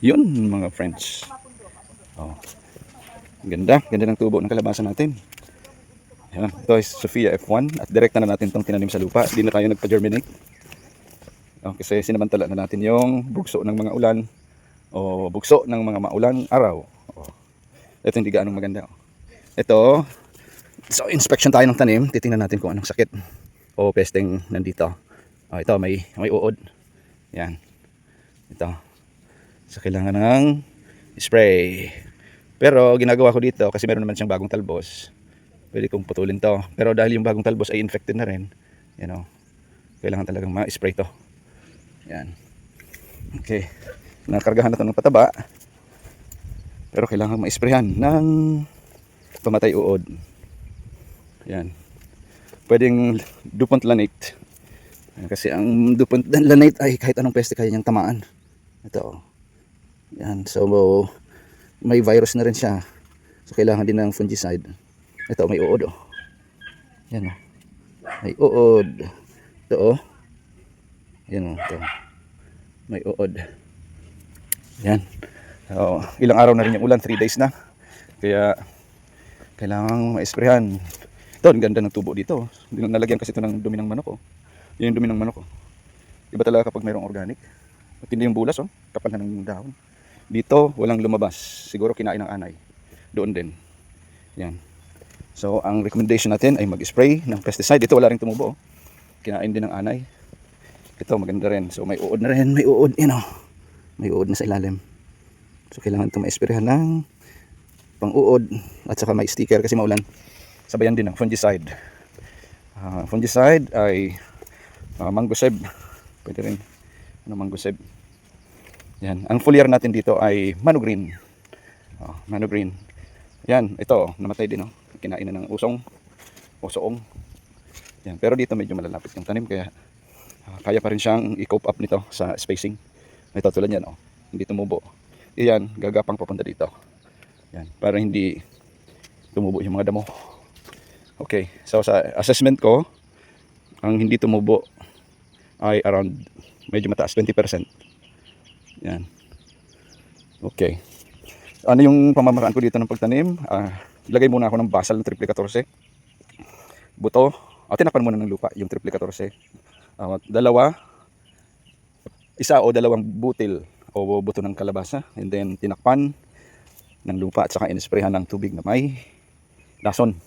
Yun mga friends. Oh, ganda, ganda ng tubo ng kalabasa natin. Yan, ito ay Sophia F1 at direkta na natin itong tinanim sa lupa. Hindi na tayo nagpa-germinate. Oh, kasi sinamantala na natin yung bugso ng mga ulan o bugso ng mga maulan araw. Oh, ito hindi gaanong maganda. Ito, so inspection tayo ng tanim. Titingnan natin kung anong sakit o pesteng nandito. Oh, ito may uod. Yan. Ito. So kailangan ng spray. Pero ginagawa ko dito kasi meron naman siyang bagong talbos. Pwede kong putulin to. Pero dahil yung bagong talbos ay infected na rin, kailangan talagang ma-spray to. Yan. Okay. Nakargahan na to ng pataba. Pero kailangan ma-sprayhan ng pamatay uod. Yan. Pwedeng DuPont Lanate. Kasi ang DuPont Lanate ay kahit anong peste kaya niyang tamaan. Ito. Yan. So may virus na rin siya. So kailangan din ng fungicide. Ito may uod. Yan. May uod. Ito. Yan. Ito. May uod. Yan. So, ilang araw na rin yung ulan, 3 days na. Kaya kailangan ma-sprayhan. Ito, ang ganda ng tubo dito. Nalagyan kasi ito ng dumi ng manok. Yan yung dumi ng manok. Iba talaga kapag mayroong organic. At hindi yung bulas, kapal na ng dahon. Dito, walang lumabas. Siguro kinain ng anay. Doon din. Yan. So, ang recommendation natin ay mag-spray ng pesticide. Ito, wala rin tumubo. Kinain din ng anay. Ito, maganda rin. So, may uod na rin. May uod. Yan may uod na sa ilalim. So, kailangan ito ma-sprayhan ng pang-uod. At saka may sticker kasi maulan. Sabayan din ng fungicide. Fungicide ay Mangoseb. Pwede rin. Mangoseb. Yan. Ang foliar natin dito ay Manogreen. Manogreen. Yan. Ito. Namatay din. Kinain na ng usong. Usoong. Yan. Pero dito medyo malalapit yung tanim. Kaya kaya pa rin siyang i-cope up nito sa spacing. Ito tulad yan. Hindi tumubo. Yan. Gagapang papunta dito. Yan. Para hindi tumubo yung mga damo. Okay. So sa assessment ko, ang hindi tumubo ay around medyo mataas, 20%. Yan. Okay. Ano yung pamamaraan ko dito ng pagtanim? Lagay muna ako ng basal ng triple 14. Buto. Tinapan muna ng lupa yung triple 14. Isa o dalawang butil o buto ng kalabasa. And then tinakpan ng lupa at saka inisprayhan ng tubig na may lason.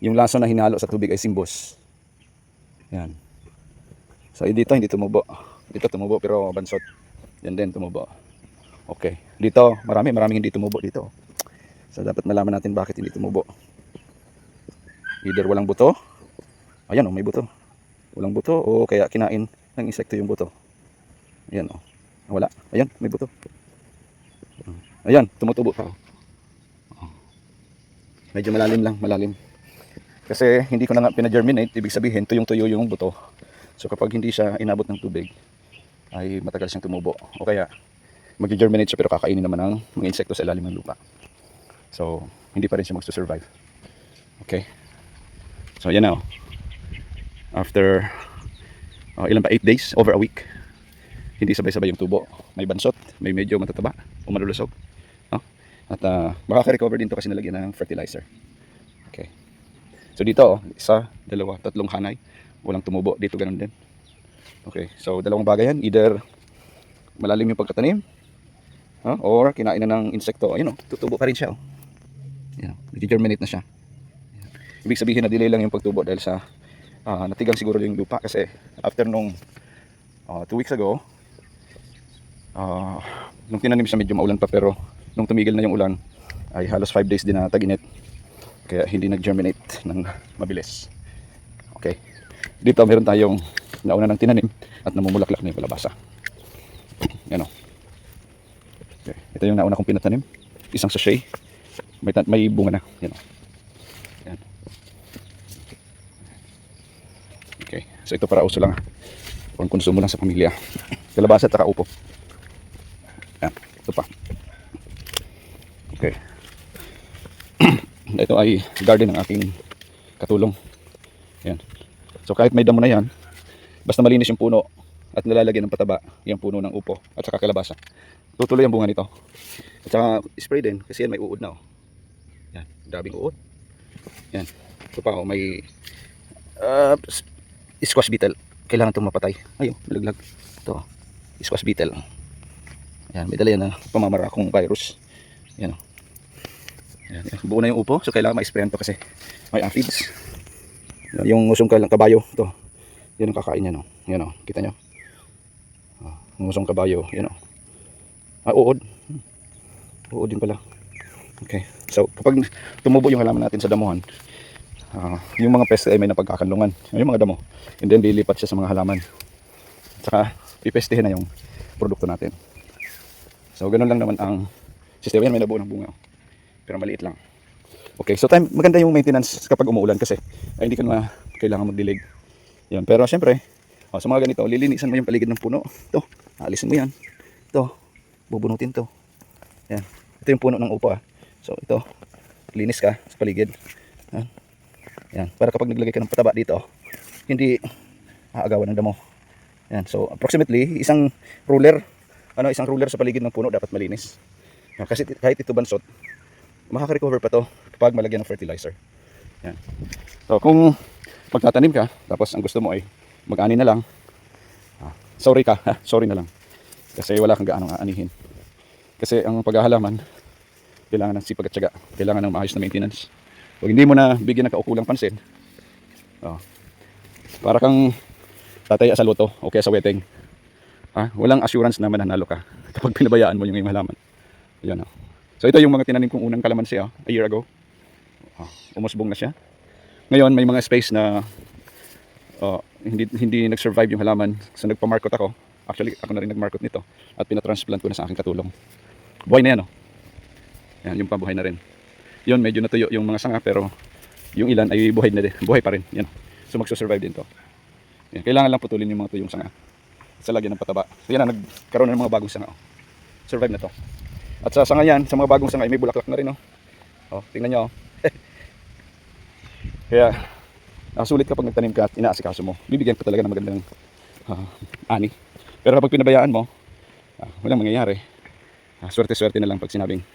Yung lason na hinalo sa tubig ay simbos. Yan. So dito hindi tumubo. Dito tumubo pero bansot. Yan din tumubo. Okay. Dito maraming hindi tumubo dito. So dapat malaman natin bakit hindi tumubo. Either walang buto. Ayan may buto. Walang buto o kaya kinain ng insekto yung buto. Ayan wala. Ayan may buto. Ayan tumutubo pa. Medyo malalim. Kasi hindi ko na nga pina-germinate, ibig sabihin tuyong-tuyo yung buto. So kapag hindi siya inabot ng tubig, ay matagal siyang tumubo. O kaya mag-germinate siya pero kakainin naman ng mga insekto sa ilalim ng lupa. So hindi pa rin siya magsusurvive. Okay. So yan na. After ilan ba? 8 days, over a week. Hindi sabay-sabay yung tubo. May bansot, may medyo matataba o malulusog. At makaka-recover din to kasi nalagyan ng fertilizer. Okay. So dito, 1, 2, 3 hanay. Walang tumubo. Dito ganun din. Okay. So dalawang bagay yan. Either malalim yung pagkatanim, or kinain na ng insekto. Ayun tutubo pa rin siya. Nag-germinate na siya. Ibig sabihin na delay lang yung pagtubo dahil sa natigang siguro yung lupa. Kasi after nung 2 weeks ago, nung tinanim siya medyo maulan pa, pero nung tumigil na yung ulan ay halos 5 days din na tag-init. Kaya hindi nag-germinate ng mabilis. Okay. Dito meron tayong nauna ng tinanim at namumulaklak na yung kalabasa. Yan Okay. Ito yung nauna kong pinatanim. Isang sachet. May bunga na. Yan Yan. Okay. So ito para uso lang. Pang konsumo lang sa pamilya. Kalabasa at saka upo. Yan. Ito pa. Okay. Ito ay garden ng aking katulong. Yan. So kahit may damo na yan, basta malinis yung puno at nalalagyan ng pataba yung puno ng upo at saka kalabasa, tutuloy ang bunga nito. At saka spray din kasi yan may uod na oh. Yan, daming uod. Yan. Ito pa oh, may squash beetle. Kailangan itong mapatay. Ayun, malaglag. Ito, squash beetle. Yan, may dala yan na pamamarakong virus. Yan oh. Yan, yan. Buo na yung upo, so kailangan ma-sprayan to kasi may aphids. Yung ngusong kabayo, to. Yan ang kakain niya no. Yan oh, kita nyo. Ngusong kabayo, yan oh. Uod. Uod din pala. Okay. So, kapag tumubo yung halaman natin sa damuhan, yung mga peste ay may napagkakanlungan. Yung mga damo. And then, lilipat siya sa mga halaman. At saka, pipestehin na yung produkto natin. So, ganun lang naman ang sistema. Yan, may nabuo ng bunga. Pero maliit lang. Okay, so maganda yung maintenance kapag umuulan kasi ay hindi ka na kailangan magdilig. Yan. Pero syempre, sa mga ganito, lilinisan mo yung paligid ng puno. Ito, aalisin mo yan. Ito, bubunutin to. Yan. Ito yung puno ng upo So, ito, linis ka sa paligid. Yan. Yan. Para kapag naglagay ka ng pataba dito, hindi aagawan ng damo. Yan. So, approximately, isang ruler sa paligid ng puno dapat malinis. Yan. Kasi kahit ito bansot, makaka-recover pa to kapag malagyan ng fertilizer. Yan. So, kung magtatanim ka, tapos ang gusto mo ay mag-ani na lang, sorry na lang. Kasi wala kang gaano aanihin. Kasi ang paghahalaman, kailangan ng sipag at tiyaga. Kailangan ng maayos na maintenance. Kung hindi mo na bigyan ng kaukulang pansin, para kang tataya sa loto o kaya sa wedding, walang assurance na mananalo ka kapag pinabayaan mo yung iyong halaman. Yan. So ito yung mga tinanim kong unang kalamansi a year ago. Umusbong na siya. Ngayon may mga space na hindi nag-survive yung halaman. So nagpa-market ako. Actually ako na rin nag-market nito at pinatransplant ko na sa aking katulong. Buhay na yan oh. Yan, yung pabuhay na rin. Yun, medyo natuyo yung mga sanga pero yung ilan ay buhay na din. Buhay pa rin. Yan. So magsusurvive din to. Yan. Kailangan lang putulin yung mga tuyong sanga. Sa lagyan ng pataba. So yan na, nagkaroon na ng mga bagong sanga. Survive na to. At sa sanga yan, sa mga bagong sanga, may bulaklak na rin. Tingnan nyo. Kaya, sulit kapag nagtanim ka at inaasikaso mo. Bibigyan ka talaga ng magandang ani. Pero kapag pinabayaan mo, walang mangyayari. Swerte-swerte na lang pag sinabing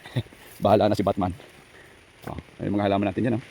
bahala na si Batman. Yung mga halaman natin yan.